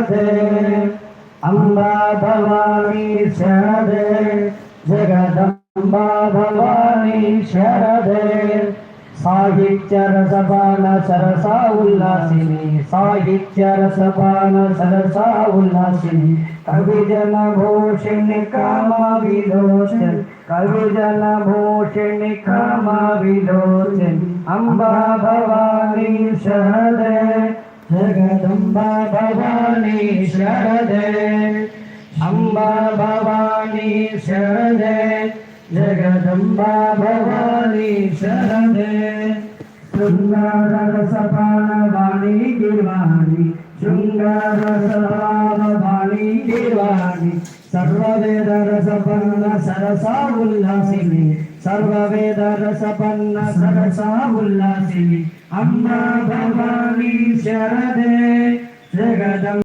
शरदे अम्बा भवानी शरदे जगदम्बा भवानी शरदे साहित्य रसपान सरसा उल्लासिनी साहित्य रसपान सरसा उल्लासिनी कविजन भूषिणी कामा विलोचन कविजन भूषिणी कामा विलोचन अम्बा भवानी शरदे जगदम्बा भवानी शरदे अम्बा भवानी शरदे जगदम्बा भवानी शरदे शृंगार रसपान वाणी गिरवाणी शृंगार रसपान वाणी गिरवाणी सर्ववेद रसपन्न सरसा उल्लासिनी सर्ववेद रसपन्न सरसा उल्लासिनी अम्बा भवानी शरदे जगदम्बा